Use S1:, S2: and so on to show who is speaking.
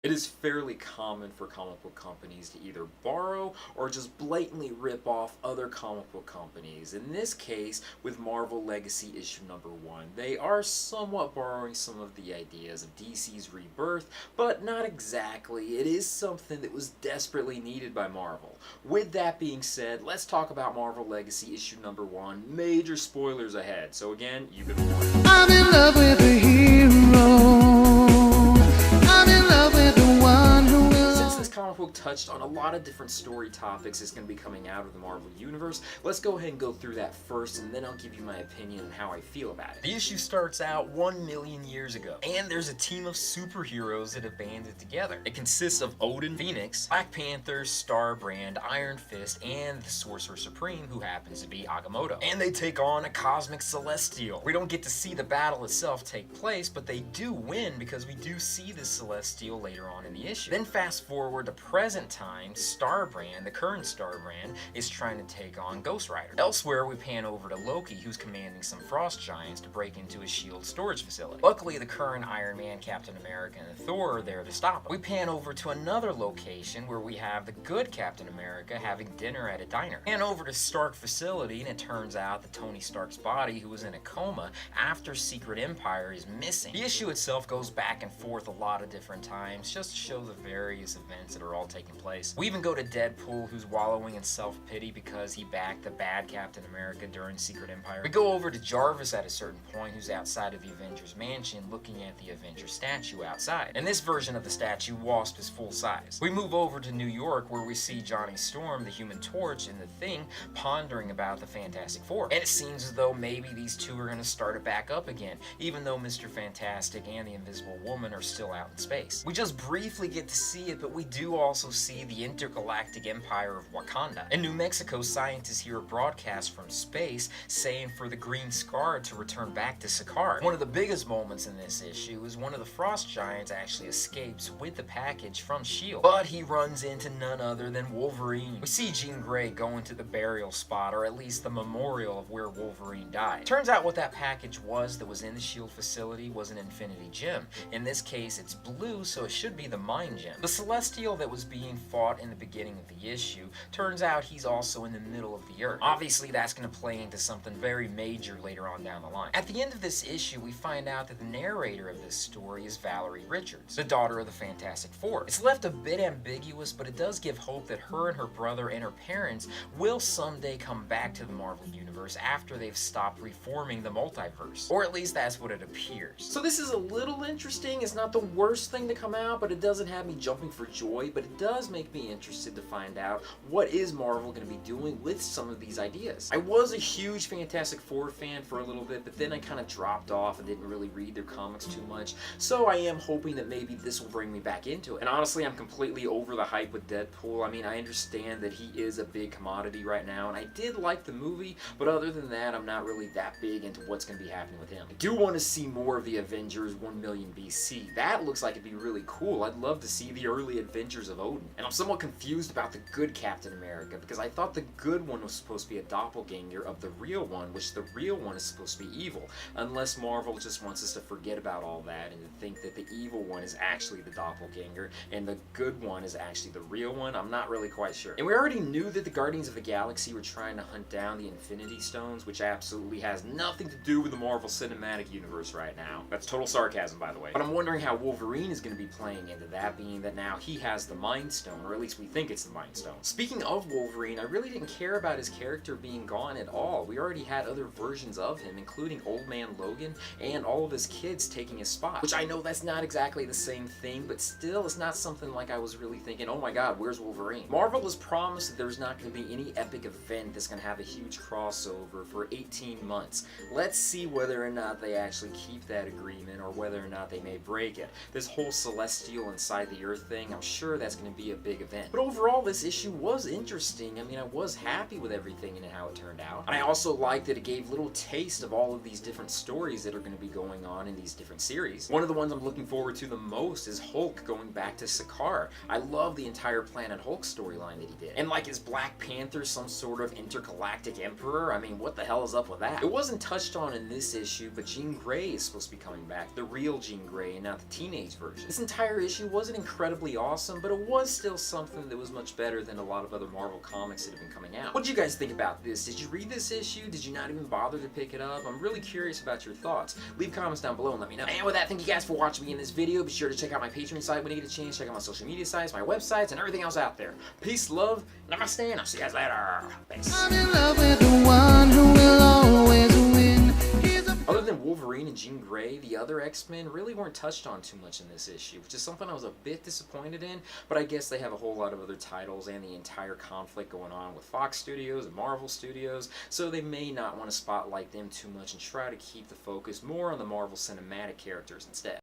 S1: It is fairly common for comic book companies to either borrow or just blatantly rip off other comic book companies. In this case, with Marvel Legacy issue number 1, they are somewhat borrowing some of the ideas of DC's Rebirth, but not exactly. It is something that was desperately needed by Marvel. With that being said, let's talk about Marvel Legacy issue number 1. Major spoilers ahead, so again, you've been warned.
S2: I'm in love with a hero. I'm in love with the one who will.
S1: Since this comic book touched on a lot of different story topics that's going to be coming out of the Marvel Universe, let's go ahead and go through that first, and then I'll give you my opinion on how I feel about it. The issue starts out 1,000,000 years ago, and there's a team of superheroes that have banded together. It consists of Odin, Phoenix, Black Panther, Starbrand, Iron Fist, and the Sorcerer Supreme, who happens to be Agamotto. And they take on a cosmic celestial. We don't get to see the battle itself take place, but they do win because we do see the celestial later on in the issue. Then fast forward to present time, Starbrand, the current Starbrand, is trying to take on Ghost Rider. Elsewhere, we pan over to Loki, who's commanding some frost giants to break into his shield storage facility. Luckily, the current Iron Man, Captain America, and Thor are there to stop him. We pan over to another location where we have the good Captain America having dinner at a diner. Pan over to Stark facility, and it turns out that Tony Stark's body, who was in a coma after Secret Empire, is missing. The issue itself goes back and forth a lot of different times just to show the various events that are all taking place. We even go to Deadpool, who's wallowing in self-pity because he backed the bad Captain America during Secret Empire. We go over to Jarvis at a certain point, who's outside of the Avengers mansion looking at the Avengers statue outside. In this version of the statue, Wasp is full size. We move over to New York, where we see Johnny Storm, the Human Torch, and the Thing pondering about the Fantastic Four. And it seems as though maybe these two are going to start it back up again, even though Mr. Fantastic and the Invisible Woman are still out in space. We just briefly get to see it, but we do also see the intergalactic empire of Wakanda. In New Mexico, scientists hear a broadcast from space saying for the Green Scar to return back to Sakaar. One of the biggest moments in this issue is one of the frost giants actually escapes with the package from S.H.I.E.L.D., but he runs into none other than Wolverine. We see Jean Grey going to the burial spot, or at least the memorial of where Wolverine died. Turns out what that package was that was in the S.H.I.E.L.D. facility was an Infinity Gem. In this case, it's blue, so it should be the Mind Gem. The Celestial that was being fought in the beginning of the issue, turns out he's also in the middle of the Earth. Obviously, that's going to play into something very major later on down the line. At the end of this issue, we find out that the narrator of this story is Valerie Richards, the daughter of the Fantastic Four. It's left a bit ambiguous, but it does give hope that her and her brother and her parents will someday come back to the Marvel Universe after they've stopped reforming the multiverse. Or at least that's what it appears. So this is a little interesting. It's not the worst thing to come out, but it doesn't have me jumping for joy, but it does make me interested to find out what is Marvel going to be doing with some of these ideas. I was a huge Fantastic Four fan for a little bit, but then I kind of dropped off and didn't really read their comics too much, so I am hoping that maybe this will bring me back into it. And honestly, I'm completely over the hype with Deadpool. I mean, I understand that he is a big commodity right now, and I did like the movie, but other than that, I'm not really that big into what's going to be happening with him. I do want to see more of the Avengers 1,000,000 BC. That looks like it'd be really cool. I'd love to see the early adventures of Odin. And I'm somewhat confused about the good Captain America, because I thought the good one was supposed to be a doppelganger of the real one, which the real one is supposed to be evil. Unless Marvel just wants us to forget about all that and to think that the evil one is actually the doppelganger and the good one is actually the real one. I'm not really quite sure. And we already knew that the Guardians of the Galaxy were trying to hunt down the Infinity Stones, which absolutely has nothing to do with the Marvel Cinematic Universe right now. That's total sarcasm, by the way. But I'm wondering how Wolverine is going to be playing into that, being that now he has the Mind Stone, or at least we think it's the Mind Stone. Speaking of Wolverine, I really didn't care about his character being gone at all. We already had other versions of him, including Old Man Logan and all of his kids taking his spot. Which I know that's not exactly the same thing, but still, it's not something like I was really thinking, oh my god, where's Wolverine? Marvel has promised that there's not going to be any epic event that's going to have a huge crossover for 18 months. Let's see whether or not they actually keep that agreement, or whether or not they may break it. This whole Celestial inside the Earth thing, I'm sure that's going to be a big event. But overall, this issue was interesting. I mean, I was happy with everything and how it turned out. And I also liked that it gave little taste of all of these different stories that are going to be going on in these different series. One of the ones I'm looking forward to the most is Hulk going back to Sakaar. I love the entire Planet Hulk storyline that he did. And like, is Black Panther some sort of intergalactic emperor? I mean, what the hell is up with that? It wasn't touched on in this issue, but Jean Grey is supposed to be coming back. The real Jean Grey and not the teenage version. This entire issue wasn't incredibly awesome, but it was still something that was much better than a lot of other Marvel comics that have been coming out. What did you guys think about this? Did you read this issue? Did you not even bother to pick it up? I'm really curious about your thoughts. Leave comments down below and let me know. And with that, thank you guys for watching me in this video. Be sure to check out my Patreon site when you get a chance. Check out my social media sites, my websites, and everything else out there. Peace, love, namaste, and I'll see you guys later. Thanks.
S2: I'm in love with the one who will always win.
S1: Other than Wolverine and Jean Grey, the other X-Men really weren't touched on too much in this issue, which is something I was a bit disappointed in, but I guess they have a whole lot of other titles and the entire conflict going on with Fox Studios and Marvel Studios, so they may not want to spotlight them too much and try to keep the focus more on the Marvel Cinematic characters instead.